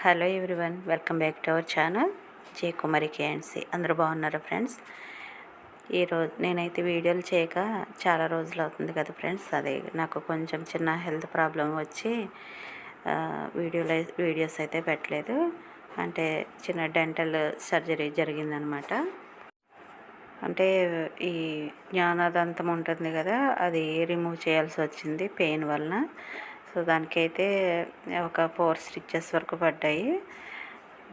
Hello everyone, welcome back to our channel జే కుమారి కేఎన్సి. అందరూ బాగున్నారా friends? ఈరోజు నేనైతే వీడియోలు చేయక చాలా రోజులు అవుతుంది కదా ఫ్రెండ్స్. అదే నాకు కొంచెం చిన్న హెల్త్ ప్రాబ్లం వచ్చి వీడియోస్ అయితే పెట్టలేదు. అంటే చిన్న డెంటల్ సర్జరీ జరిగిందనమాట. అంటే ఈ జ్ఞానదంతం ఉంటుంది కదా, అది రిమూవ్ చేయాల్సి వచ్చింది పెయిన్ వలన. సో దానికైతే ఒక 4 స్టిచెస్ వరకు పడ్డాయి.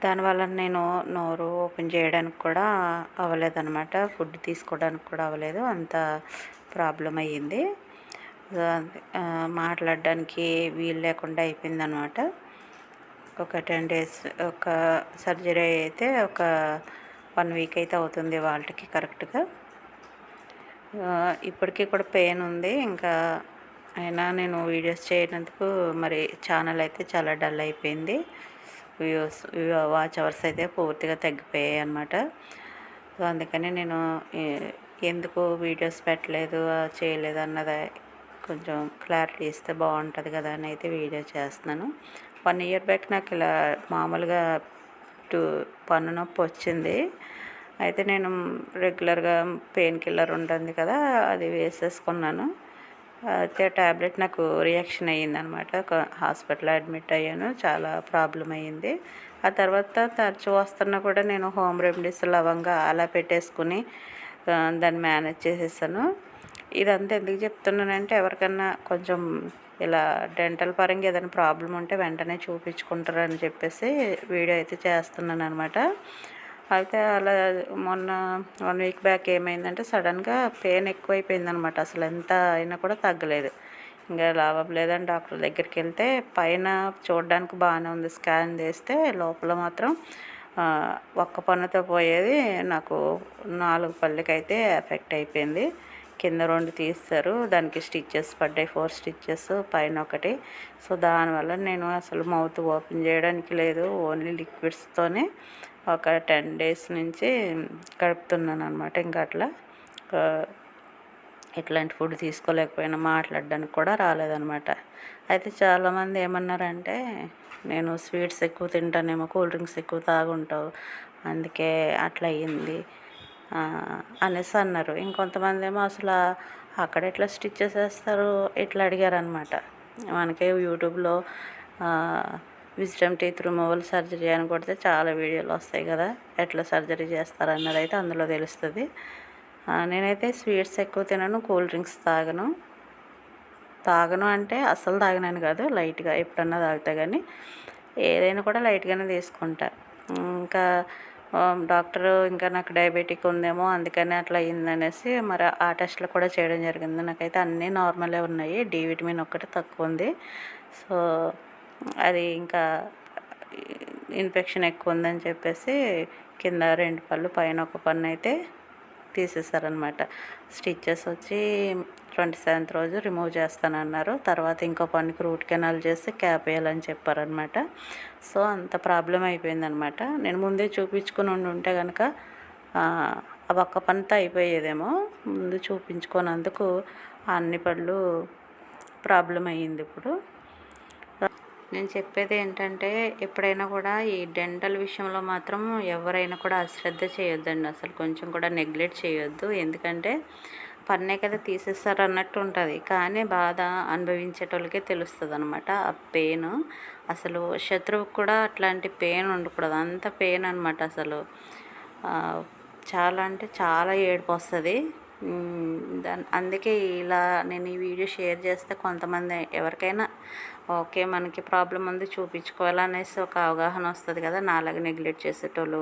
దానివల్ల నేను నోరు ఓపెన్ చేయడానికి కూడా అవ్వలేదన్నమాట. ఫుడ్ తీసుకోవడానికి కూడా అవ్వలేదు, అంత ప్రాబ్లం అయ్యింది. మాట్లాడడానికి వీలు లేకుండా అయిపోయిందనమాట. ఒక 10 డేస్ ఒక సర్జరీ అయితే ఒక 1 వీక్ అయితే అవుతుంది వాళ్ళకి కరెక్ట్గా. ఇప్పటికీ కూడా పెయిన్ ఉంది. ఇంకా అయినా నేను వీడియోస్ చేయనందుకు మరి ఛానల్ అయితే చాలా డల్ అయిపోయింది. వాచ్ అవర్స్ అయితే పూర్తిగా తగ్గిపోయాయి అన్నమాట. సో అందుకని నేను ఎందుకు వీడియోస్ పెట్టలేదు, చేయలేదు అన్నది కొంచెం క్లారిటీ ఇస్తే బాగుంటుంది కదా అని అయితే వీడియో చేస్తున్నాను. 1 ఇయర్ బ్యాక్ నాకు ఇలా మామూలుగా పన్ను నొప్పి వచ్చింది. అయితే నేను రెగ్యులర్గా పెయిన్ కిల్లర్ ఉంటుంది కదా, అది వేసేసుకున్నాను. అయితే ట్యాబ్లెట్ నాకు రియాక్షన్ అయ్యిందనమాట. హాస్పిటల్లో అడ్మిట్ అయ్యాను, చాలా ప్రాబ్లం అయ్యింది. ఆ తర్వాత తరచూ వస్తున్నా కూడా నేను హోమ్ రెమెడీస్ లవంగా అలా పెట్టేసుకుని దాన్ని మేనేజ్ చేసేసాను. ఇదంతా ఎందుకు చెప్తున్నానంటే, ఎవరికన్నా కొంచెం ఇలా డెంటల్ పరంగా ఏదైనా ప్రాబ్లం ఉంటే వెంటనే చూపించుకుంటారని చెప్పేసి వీడియో అయితే చేస్తున్నాను అనమాట. అయితే అలా మొన్న 1 వీక్ బ్యాక్ ఏమైందంటే సడన్గా పెయిన్ ఎక్కువైపోయిందనమాట. అసలు ఎంత అయినా కూడా తగ్గలేదు. ఇంకా లాభం లేదని డాక్టర్ దగ్గరికి వెళ్తే పైన చూడడానికి బాగానే ఉంది, స్కాన్ చేస్తే లోపల మాత్రం ఒక్క పన్నుతో పోయేది నాకు 4 పళ్ళకైతే ఎఫెక్ట్ అయిపోయింది. కింద 2 తీస్తారు, దానికి స్టిచ్చెస్ పడ్డాయి, 4 స్టిచ్చెస్, పైన ఒకటి. సో దానివల్ల నేను అసలు మౌత్ ఓపెన్ చేయడానికి లేదు, ఓన్లీ లిక్విడ్స్తోనే ఒక 10 డేస్ నుంచి గడుపుతున్నాను అనమాట. ఇంకా అట్లా ఎట్లాంటి ఫుడ్ తీసుకోలేకపోయినా మాట్లాడడానికి కూడా రాలేదనమాట. అయితే చాలామంది ఏమన్నారంటే, నేను స్వీట్స్ ఎక్కువ తింటానేమో, కూల్ డ్రింక్స్ ఎక్కువ తాగుంటావు, అందుకే అట్లా అయ్యింది అనేసి అన్నారు. ఇంకొంతమంది ఏమో అసలు అక్కడ ఎట్లా స్టిచ్చెస్ వేస్తారు ఇట్లా అడిగారనమాట. మనకి యూట్యూబ్లో విజ్డమ్ టీత్ రిమూవల్ సర్జరీ అని కొడితే చాలా వీడియోలు వస్తాయి కదా, ఎట్లా సర్జరీ చేస్తారన్నది అయితే అందులో తెలుస్తుంది. నేనైతే స్వీట్స్ ఎక్కువ తినను, కూల్ డ్రింక్స్ తాగను అంటే అస్సలు తాగనని కాదు, లైట్గా ఎప్పుడన్నా తాగుతా. కానీ ఏదైనా కూడా లైట్గానే తీసుకుంటా. ఇంకా డాక్టరు ఇంకా నాకు డయాబెటిక్ ఉందేమో అందుకని అట్లా అయిందనేసి మరి ఆ టెస్ట్లు కూడా చేయడం జరిగింది. నాకైతే అన్నీ నార్మలే ఉన్నాయి, డి విటమిన్ ఒక్కటి తక్కువ ఉంది. సో అది ఇంకా ఇన్ఫెక్షన్ ఎక్కువ ఉందని చెప్పేసి కింద 2 పళ్ళు, పైన ఒక పన్ను అయితే తీసేశారనమాట. స్టిచ్చెస్ వచ్చి 27th రోజు రిమూవ్ చేస్తానన్నారు. తర్వాత ఇంకో పన్నుకి రూట్ కెనాల్ చేసి క్యాప్ వేయాలని చెప్పారనమాట. సో అంత ప్రాబ్లం అయిపోయిందనమాట. నేను ముందే చూపించుకుని ఉంటే కనుక ఆ ఒక్క పనితో అయిపోయేదేమో. ముందు చూపించుకోనందుకు అన్ని పళ్ళు ప్రాబ్లం అయ్యింది. ఇప్పుడు నేను చెప్పేది ఏంటంటే, ఎప్పుడైనా కూడా ఈ డెంటల్ విషయంలో మాత్రం ఎవరైనా కూడా అశ్రద్ధ చేయొద్దండి. అసలు కొంచెం కూడా నెగ్లెక్ట్ చేయొద్దు. ఎందుకంటే పన్నే కదా తీసేస్తారు అన్నట్టు ఉంటుంది, కానీ బాధ అనుభవించేటోళ్ళకే తెలుస్తుంది అనమాట ఆ పెయిన్. అసలు శత్రువుకు కూడా అట్లాంటి పెయిన్ ఉండకూడదు, అంత పెయిన్ అనమాట. అసలు చాలా అంటే చాలా ఏడుపు వస్తుంది. అందుకే ఇలా నేను ఈ వీడియో షేర్ చేస్తే కొంతమంది ఎవరికైనా ఓకే మనకి ప్రాబ్లం ఉంది చూపించుకోవాలనేసి ఒక అవగాహన వస్తుంది కదా. నాలాగా నెగ్లెక్ట్ చేసేటోళ్ళు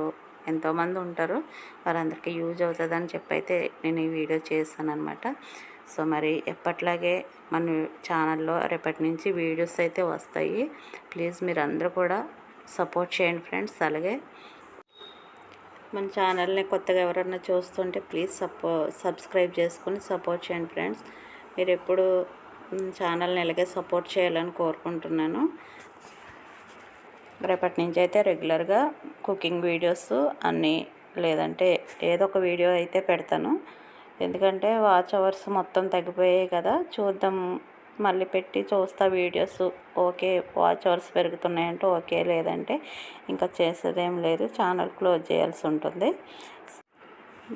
ఎంతోమంది ఉంటారు, వారందరికీ యూజ్ అవుతుందని చెప్పైతే నేను ఈ వీడియో చేస్తాను అనమాట. సో మరి ఎప్పట్లాగే మన ఛానల్లో రేపటి నుంచి వీడియోస్ అయితే వస్తాయి. ప్లీజ్ మీరు అందరూ కూడా సపోర్ట్ చేయండి ఫ్రెండ్స్. అలాగే మన ఛానల్ని కొత్తగా ఎవరన్నా చూస్తుంటే ప్లీజ్ సబ్స్క్రైబ్ చేసుకొని సపోర్ట్ చేయండి ఫ్రెండ్స్. మీరు ఎప్పుడు ఛానల్ని ఇలాగే సపోర్ట్ చేయాలని కోరుకుంటున్నాను. రేపటి నుంచి అయితే రెగ్యులర్గా కుకింగ్ వీడియోస్ అన్నీ, లేదంటే ఏదో ఒక వీడియో అయితే పెడతాను. ఎందుకంటే వాచ్ అవర్స్ మొత్తం తగ్గిపోయాయి కదా, చూద్దాం మళ్ళీ పెట్టి చూస్తా వీడియోస్. ఓకే వాచ్ అవర్స్ పెరుగుతున్నాయంటే ఓకే, లేదంటే ఇంకా చేసేదేం లేదు, ఛానల్ క్లోజ్ చేయాల్సి ఉంటుంది.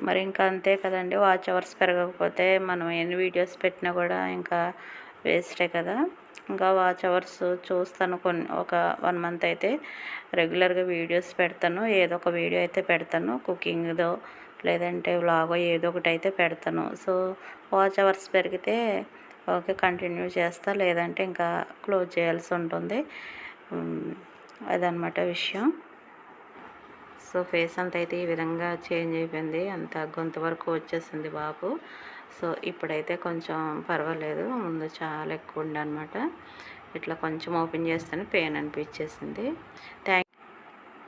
మరి ఇంకా అంతే కదండి, వాచ్ అవర్స్ పెరగకపోతే మనం ఎన్ని వీడియోస్ పెట్టినా కూడా ఇంకా వేస్టే కదా. ఇంకా వాచ్ అవర్స్ చూస్తాను, ఒక 1 మంత్ అయితే రెగ్యులర్గా వీడియోస్ పెడతాను. ఏదో ఒక వీడియో అయితే పెడతాను, కుకింగ్దో లేదంటే వ్లాగో ఏదో ఒకటి అయితే పెడతాను. సో వాచ్ అవర్స్ పెరిగితే ఓకే కంటిన్యూ చేస్తా, లేదంటే ఇంకా క్లోజ్ చేయాల్సి ఉంటుంది. అదనమాట విషయం. సో ఫేస్ అంతా అయితే ఈ విధంగా చేంజ్ అయిపోయింది, అంత గొంతు వరకు వచ్చేసింది బాబు. సో ఇప్పుడైతే కొంచెం పర్వాలేదు, ముందు చాలా ఎక్కువ ఉండే అనమాట. ఇట్లా కొంచెం ఓపెన్ చేస్తేనే పెయిన్ అనిపించేసింది.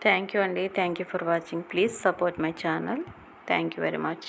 థ్యాంక్ యూ అండి. Thank you for watching. Please support my channel. Thank you very much.